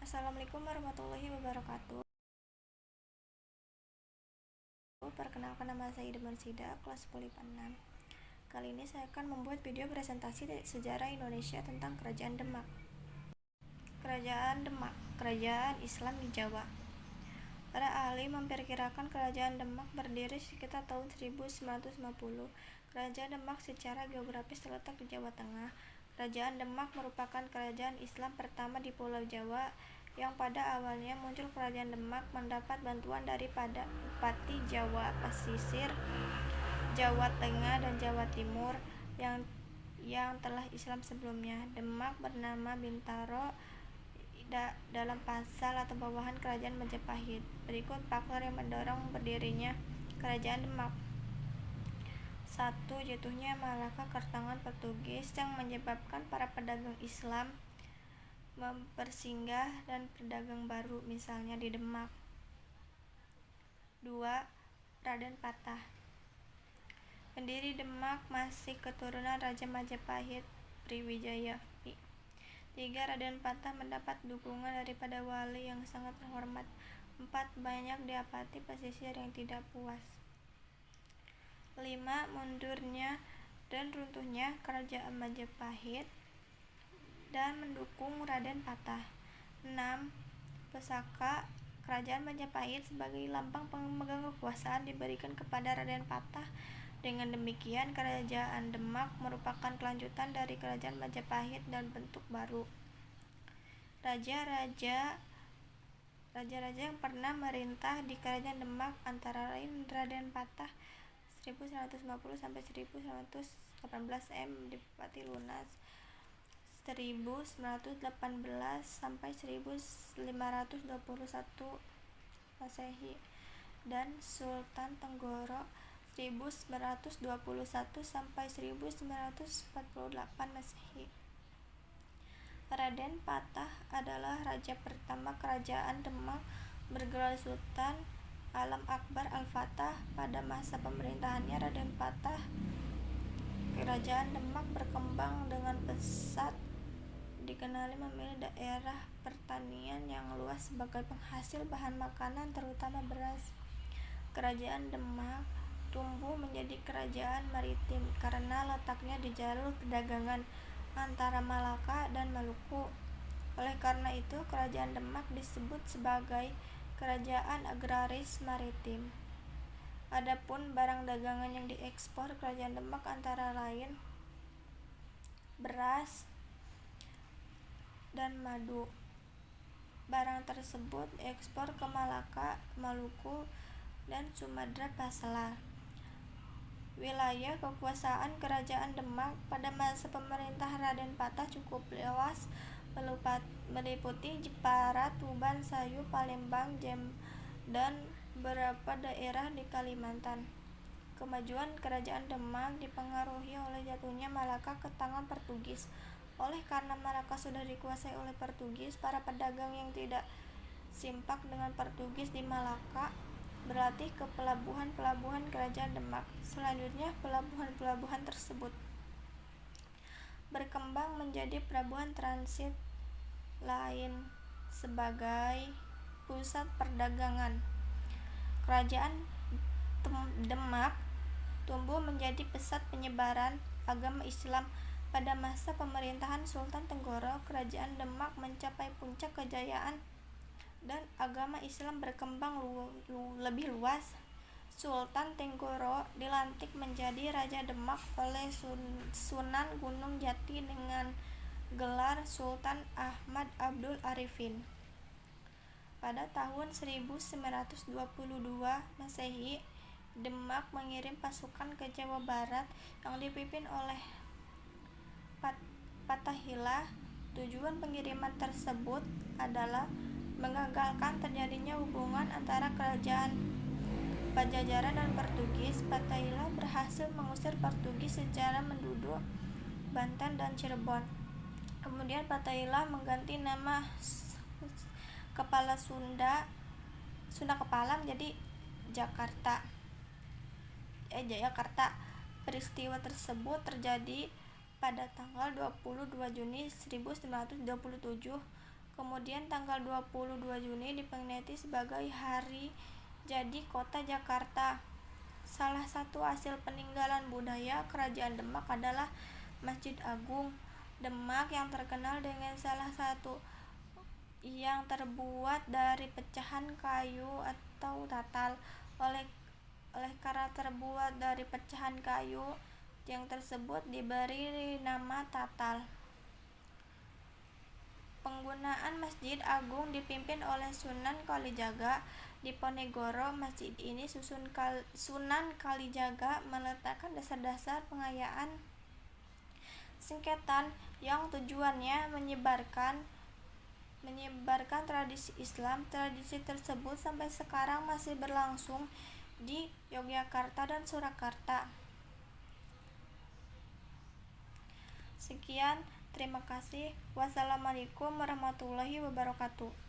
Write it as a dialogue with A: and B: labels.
A: Assalamualaikum warahmatullahi wabarakatuh. Perkenalkan, nama saya Ida Marsida, kelas 10 IPA 6. Kali ini saya akan membuat video presentasi sejarah Indonesia tentang Kerajaan Demak. Kerajaan Demak, kerajaan Islam di Jawa. Para ahli memperkirakan Kerajaan Demak berdiri sekitar tahun 1950. Kerajaan Demak secara geografis terletak di Jawa Tengah. Kerajaan Demak merupakan kerajaan Islam pertama di Pulau Jawa yang pada awalnya muncul. Kerajaan Demak mendapat bantuan daripada Bupati Jawa Pesisir, Jawa Tengah, dan Jawa Timur yang telah Islam sebelumnya. Demak bernama Bintaro dalam pasal atau bawahan Kerajaan Majapahit. Berikut faktor yang mendorong berdirinya Kerajaan Demak. 1. Jatuhnya Malaka ke tangan Portugis yang menyebabkan para pedagang Islam mempersinggah dan pedagang baru misalnya di Demak. 2. Raden Patah. Pendiri Demak masih keturunan Raja Majapahit Sriwijaya V. 3. Raden Patah mendapat dukungan daripada wali yang sangat terhormat. 4. Banyak didapati pesisir yang tidak puas. 5. Mundurnya dan runtuhnya Kerajaan Majapahit dan mendukung Raden Patah. 6. Pusaka Kerajaan Majapahit sebagai lambang pemegang kekuasaan diberikan kepada Raden Patah. Dengan demikian, Kerajaan Demak merupakan kelanjutan dari Kerajaan Majapahit dan bentuk baru. Raja-raja yang pernah merintah di Kerajaan Demak antara lain Raden Patah 1950 sampai 1918 Dipati Lunas 1918 sampai 1521 Masehi dan Sultan Tenggoro 1921 sampai 1948 Masehi. Raden Patah adalah raja pertama Kerajaan Demak bergelar Sultan Alam Akbar Al-Fatah. Pada masa pemerintahannya Raden Patah, Kerajaan Demak berkembang dengan pesat, dikenali memiliki daerah pertanian yang luas sebagai penghasil bahan makanan terutama beras. Kerajaan Demak tumbuh menjadi kerajaan maritim karena letaknya di jalur perdagangan antara Malaka dan Maluku. Oleh karena itu, Kerajaan Demak disebut sebagai kerajaan agraris maritim. Adapun barang dagangan yang diekspor Kerajaan Demak antara lain beras dan madu. Barang tersebut diekspor ke Malaka, Maluku, dan Sumatra Pasela. Wilayah kekuasaan Kerajaan Demak pada masa pemerintah Raden Patah cukup luas, meliputi Jepara, Tuban, Sayu, Palembang, dan beberapa daerah di Kalimantan. Kemajuan Kerajaan Demak dipengaruhi oleh jatuhnya Malaka ke tangan Portugis. Oleh karena Malaka sudah dikuasai oleh Portugis, para pedagang yang tidak simpak dengan Portugis di Malaka berlatih ke pelabuhan-pelabuhan Kerajaan Demak. Selanjutnya, pelabuhan-pelabuhan tersebut berkembang menjadi pelabuhan transit lain sebagai pusat perdagangan. Kerajaan Demak tumbuh menjadi pusat penyebaran agama Islam. Pada masa pemerintahan Sultan Tenggoro, Kerajaan Demak mencapai puncak kejayaan dan agama Islam berkembang lebih luas. Sultan Tenggoro dilantik menjadi Raja Demak oleh Sunan Gunung Jati dengan gelar Sultan Ahmad Abdul Arifin. Pada tahun 1922 Masehi, Demak mengirim pasukan ke Jawa Barat yang dipimpin oleh Fatahillah. Tujuan pengiriman tersebut adalah mengagalkan terjadinya hubungan antara kerajaan Pajajaran dan Portugis. Fatahillah berhasil mengusir Portugis secara menduduk Banten dan Cirebon. Kemudian Fatahillah mengganti nama kepala Sunda Kepala menjadi Jayakarta. Peristiwa tersebut terjadi pada tanggal 22 Juni 1927. Kemudian tanggal 22 Juni diperingati sebagai Hari Jadi Kota Jakarta. Salah satu hasil peninggalan budaya Kerajaan Demak adalah Masjid Agung Demak yang terkenal dengan salah satu yang terbuat dari pecahan kayu atau tatal. Oleh karena terbuat dari pecahan kayu, tiang tersebut diberi nama tatal. Penggunaan Masjid Agung dipimpin oleh Sunan Kalijaga. Di Ponegoro, masjid ini Sunan Kalijaga meletakkan dasar-dasar pengayaan singketan yang tujuannya menyebarkan tradisi Islam. Tradisi tersebut sampai sekarang masih berlangsung di Yogyakarta dan Surakarta. Sekian, terima kasih. Wassalamualaikum warahmatullahi wabarakatuh.